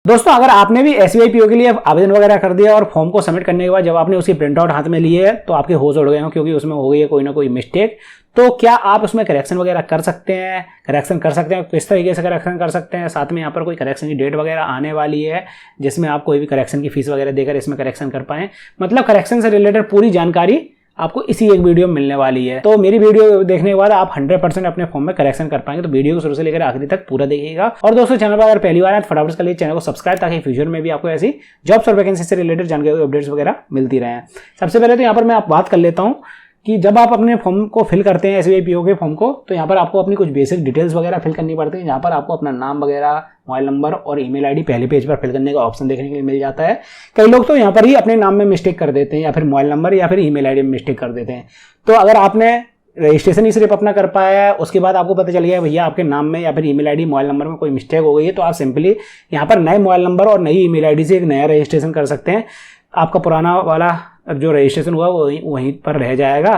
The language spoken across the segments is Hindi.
दोस्तों अगर आपने भी एसबीआई पीओ के लिए आवेदन वगैरह कर दिया और फॉर्म को सबमिट करने के बाद जब आपने उसकी प्रिंट आउट हाथ में ली है तो आपके होश उड़ गए हो क्योंकि उसमें हो गई है कोई ना कोई मिस्टेक, तो क्या आप उसमें करेक्शन वगैरह कर सकते हैं? करेक्शन कर सकते हैं, किस तरीके से करेक्शन कर सकते हैं? साथ में यहाँ पर कोई करेक्शन की डेट वगैरह आने वाली है जिसमें आप कोई भी करेक्शन की फीस वगैरह देकर इसमें करेक्शन कर पाएं, मतलब करेक्शन से रिलेटेड पूरी जानकारी आपको इसी एक वीडियो में मिलने वाली है। तो मेरी वीडियो देखने के बाद आप 100% अपने फॉर्म में करेक्शन कर पाएंगे, तो वीडियो को शुरू से लेकर आखिरी तक पूरा देखिएगा। और दोस्तों चैनल पर अगर पहली बार है तो फटाफट कर लीजिए चैनल को सब्सक्राइब, ताकि फ्यूचर में भी आपको ऐसी जॉब्स और वैकेंसी से रिलेटेड जानकारी अपडेट्स वगैरह मिलती रहे। सबसे पहले तो यहाँ पर मैं आप बात कर लेता हूँ कि जब आप अपने फॉर्म को फिल करते हैं एसबीआई पीओ के फॉर्म को, तो यहाँ पर आपको अपनी कुछ बेसिक डिटेल्स वगैरह फिल करनी पड़ती है। यहाँ पर आपको अपना नाम वगैरह, मोबाइल नंबर और ईमेल आईडी पहले पेज पर फिल करने का ऑप्शन देखने के लिए मिल जाता है। कई लोग तो यहाँ पर ही अपने नाम में मिस्टेक कर देते हैं या फिर मोबाइल नंबर या फिर ईमेल आईडी में मिस्टेक कर देते हैं। तो अगर आपने रजिस्ट्रेशन ही सिर्फ अपना कर पाया है, उसके बाद आपको पता चल गया भैया आपके नाम में या फिर ईमेल आईडी मोबाइल नंबर में कोई मिस्टेक हो गई है, तो आप सिंपली यहाँ पर नए मोबाइल नंबर और नई ईमेल आईडी से एक नया रजिस्ट्रेशन कर सकते हैं। आपका पुराना वाला जो रजिस्ट्रेशन हुआ वो वहीं पर रह जाएगा।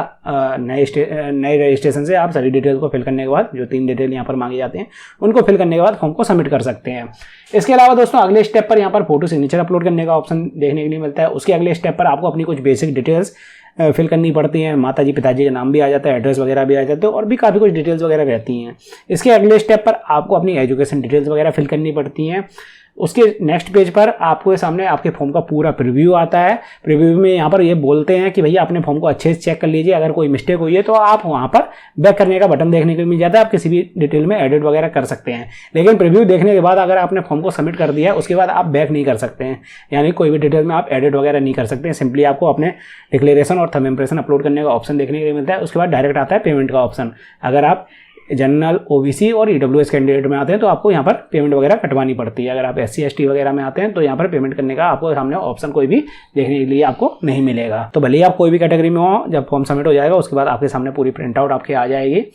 नए रजिस्ट्रेशन से आप सारी डिटेल्स को फिल करने के बाद जो 3 डिटेल यहाँ पर मांगे जाते हैं उनको फिल करने के बाद फॉर्म को सबमिट कर सकते हैं। इसके अलावा दोस्तों अगले स्टेप पर यहाँ पर फोटो सिग्नेचर अपलोड करने का ऑप्शन देखने के लिए मिलता है। उसके अगले स्टेप पर आपको अपनी कुछ बेसिक डिटेल्स फिल करनी पड़ती हैं। माताजी पिताजी का नाम भी आ जाता है, एड्रेस वगैरह भी आ जाते हैं और भी काफ़ी कुछ डिटेल्स वगैरह रहती हैं। इसके अगले स्टेप पर आपको अपनी एजुकेशन डिटेल्स वगैरह फिल करनी पड़ती हैं। उसके नेक्स्ट पेज पर आपको सामने आपके फॉर्म का पूरा प्रीव्यू आता है। प्रीव्यू में यहाँ पर ये बोलते हैं कि भैया अपने फॉर्म को अच्छे से चेक कर लीजिए, अगर कोई मिस्टेक हुई है तो आप वहाँ पर बैक करने का बटन देखने को मिल जाता है। आप किसी भी डिटेल में एडिट वगैरह कर सकते हैं, लेकिन प्रीव्यू देखने के बाद अगर आपने फॉर्म को सबमिट कर दिया है उसके बाद आप बैक नहीं कर सकते हैं, यानी कोई भी डिटेल में आप एडिट वगैरह नहीं कर सकते हैं। सिंपली आपको अपने डिक्लेरेशन और थंब इंप्रेशन अपलोड करने का ऑप्शन देखने के लिए मिलता है। उसके बाद डायरेक्ट आता है पेमेंट का ऑप्शन। अगर आप जनरल, ओबीसी और ईडब्ल्यूएस कैंडिडेट में आते हैं तो आपको यहाँ पर पेमेंट वगैरह कटवानी पड़ती है। अगर आप एससी एसटी वगैरह में आते हैं तो यहाँ पर पेमेंट करने का आपको सामने ऑप्शन कोई भी देखने के लिए आपको नहीं मिलेगा। तो भले ही आप कोई भी कैटेगरी में हो, जब फॉर्म सबमिट हो जाएगा उसके बाद आपके सामने पूरी प्रिंट आउट आपके आ जाएगी।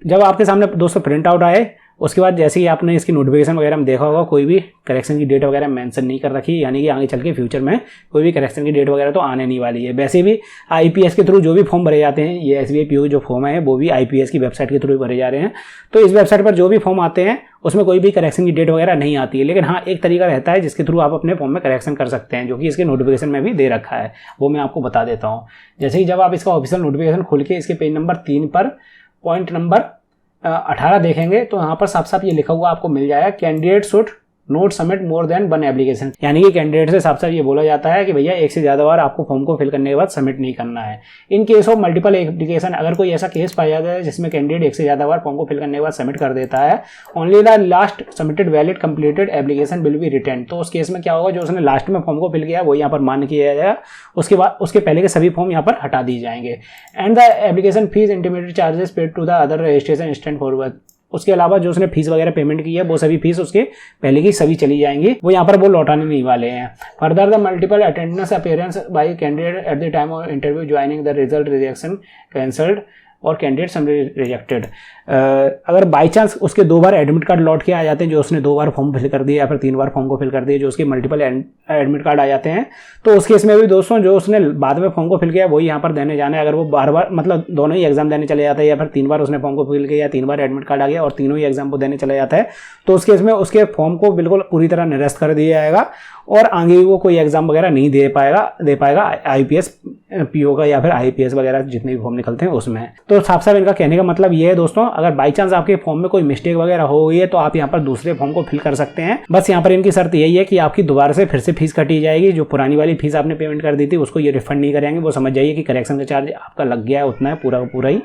जब आपके सामने दोस्तों प्रिंट आउट आए उसके बाद जैसे ही आपने इसकी नोटिफिकेशन वगैरह में देखा होगा कोई भी करेक्शन की डेट वगैरह मेंशन नहीं कर रखी, यानी कि आगे चल के फ्यूचर में कोई भी करेक्शन की डेट वगैरह तो आने नहीं वाली है। वैसे भी आईपीएस के थ्रू जो भी फॉर्म भरे जाते हैं, ये एसबीआई पीओ जो फॉर्म है वो भी आईपीएस की वेबसाइट के थ्रू भरे जा रहे हैं। तो इस वेबसाइट पर जो भी फॉर्म आते हैं उसमें कोई भी करेक्शन की डेट वगैरह नहीं आती है, लेकिन हाँ एक तरीका रहता है जिसके थ्रू आप अपने फॉर्म में करेक्शन कर सकते हैं, जो कि इसके नोटिफिकेशन में भी दे रखा है, वो मैं आपको बता देता हूँ। जैसे ही जब आप इसका ऑफिशियल नोटिफिकेशन खोल के इसके पेज नंबर 3 पर पॉइंट नंबर 18 देखेंगे तो यहाँ पर साफ साफ ये लिखा हुआ आपको मिल जाएगा, candidate should not submit more than 1 application. यानी कि कैंडिडेट से साफ साफ ये बोला जाता है कि भैया एक से ज़्यादा बार आपको फॉर्म को फिल करने के बाद सबमिट नहीं करना है। In case of multiple application, अगर कोई ऐसा केस पाया जाता है जिसमें कैंडिडेट एक से ज़्यादा बार फॉर्म को फिल करने के बाद सबमिट कर देता है, only the last submitted valid completed application will be return. तो उस केस में क्या होगा, जो उसने लास्ट में फॉर्म को फिल किया वो यहाँ पर मान्य किया जाएगा, उसके बाद उसके पहले के सभी फॉर्म यहाँ पर हटा दिए जाएंगे। And the application fees intermediate charges paid to the other registration instant forward. उसके अलावा जो उसने फीस वगैरह पेमेंट की है वो सभी फीस उसके पहले की सभी चली जाएंगी, वो यहाँ पर वो लौटाने नहीं वाले हैं। Further the multiple attendance appearance bye candidate at the time of interview joining the result rejection cancelled और कैंडिडेट समरी रिजेक्टेड। अगर बाई चांस उसके 2 बार एडमिट कार्ड लौट के आ जाते हैं, जो उसने 2 बार फॉर्म फिल कर दिया या फिर 3 बार फॉर्म को फिल कर दिया, जो उसके मल्टीपल एडमिट कार्ड आ जाते हैं, तो उस केस में भी दोस्तों जो उसने बाद में फॉर्म को फिल किया वही यहाँ पर देने जाना है। अगर वो बार बार मतलब दोनों ही एग्जाम देने चले जाता है या फिर 3 बार उसने फॉर्म को फिल किया या 3 बार एडमिट कार्ड आ गया और तीनों ही एग्जाम को देने चले जाता है, तो उस केस में उसके फॉर्म को बिल्कुल पूरी तरह निरस्त कर दिया जाएगा और आगे वो कोई एग्जाम वगैरह नहीं दे पाएगा आईपीएस पीओ का या फिर आईपीएस वगैरह जितने भी फॉर्म निकलते हैं उसमें। तो साफ साफ इनका कहने का मतलब ये है दोस्तों, अगर बाई चांस आपके फॉर्म में कोई मिस्टेक वगैरह हो गई है तो आप यहाँ पर दूसरे फॉर्म को फिल कर सकते हैं। बस यहाँ पर इनकी शर्त यही है कि आपकी दोबारा से फिर से फीस कटी जाएगी। जो पुरानी वाली फीस आपने पेमेंट कर दी थी उसको ये रिफंड नहीं करेंगे। वो समझ जाइए कि करेक्शन का चार्ज आपका लग गया है, उतना है पूरा का पूरा ही,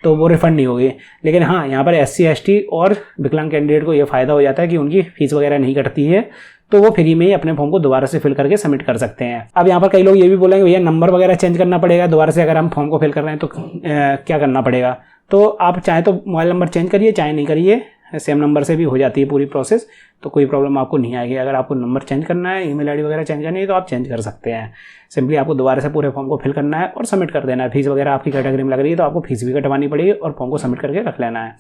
तो वो रिफंड नहीं होगी। लेकिन हाँ यहाँ पर एससी एसटी और विकलांग कैंडिडेट को ये फ़ायदा हो जाता है कि उनकी फीस वगैरह नहीं कटती है, तो वो फ्री में ही अपने फॉर्म को दोबारा से फिल करके सबमिट कर सकते हैं। अब यहाँ पर कई लोग ये भी बोलेंगे भैया नंबर वगैरह चेंज करना पड़ेगा दोबारा से, अगर हम फॉर्म को फिल कर रहे हैं तो क्या करना पड़ेगा? तो आप चाहे तो मोबाइल नंबर चेंज करिए, चाहे नहीं करिए, सेम नंबर से भी हो जाती है पूरी प्रोसेस, तो कोई प्रॉब्लम आपको नहीं आएगी। अगर आपको नंबर चेंज करना है, ईमेल आईडी वगैरह चेंज करनी है तो आप चेंज कर सकते हैं। सिंपली आपको दोबारा से पूरे फॉर्म को फिल करना है और सबमिट कर देना है। फीस वगैरह आपकी कैटेगरी में लग रही है तो आपको फीस भी कटवानी पड़ेगी और फॉर्म को सबमिट करके रख लेना है।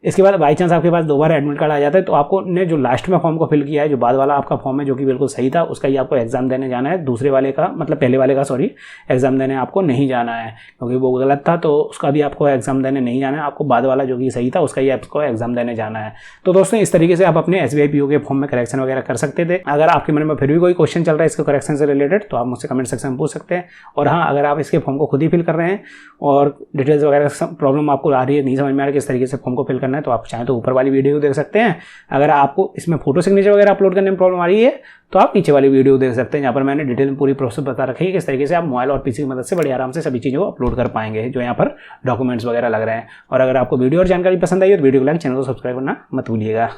इसके बाद बाई चांस आपके पास दोबारा एडमिट कार्ड आ जाता है तो आपको ने जो लास्ट में फॉर्म को फिल किया है, जो बाद वाला आपका फॉर्म है जो कि बिल्कुल सही था, उसका ही आपको एग्जाम देने जाना है। दूसरे वाले का मतलब पहले वाले का सॉरी एग्जाम देने आपको नहीं जाना है, क्योंकि वो गलत था तो उसका भी आपको एग्जाम देने नहीं जाना है। आपको बाद वाला जो कि सही था उसका ही आपको एग्जाम देने जाना है। तो दोस्तों इस तरीके से आप अपने SBI PO के फॉर्म में करेक्शन वगैरह कर सकते थे। अगर आपके मन में फिर भी कोई क्वेश्चन चल रहा है इसके करेक्शन से रिलेटेड तो आप मुझसे कमेंट सेक्शन में पूछ सकते हैं। और हाँ, अगर आप इसके फॉर्म को खुद ही फिल कर रहे हैं और डिटेल्स वगैरह प्रॉब्लम आपको आ रही है, नहीं समझ में आ रहा किस तरीके से फॉर्म को फिल करना है, तो आप चाहें तो ऊपर वाली वीडियो देख सकते हैं। अगर आपको इसमें फोटो सिग्नेचर वगैरह अपलोड करने में प्रॉब्लम आ रही है तो आप नीचे वाली वीडियो देख सकते हैं, जहाँ पर मैंने डिटेल में पूरी प्रोसेस बता रखी है किस तरीके से आप मोबाइल और पीसी की मदद से बड़ी आराम से सभी चीज़ों को अपलोड कर पाएंगे जो यहाँ पर डॉक्यूमेंट्स वगैरह लग रहे हैं। और अगर आपको वीडियो और जानकारी पसंद आई हो तो वीडियो को लाइक, चैनल को सब्सक्राइब करना मत भूलिएगा।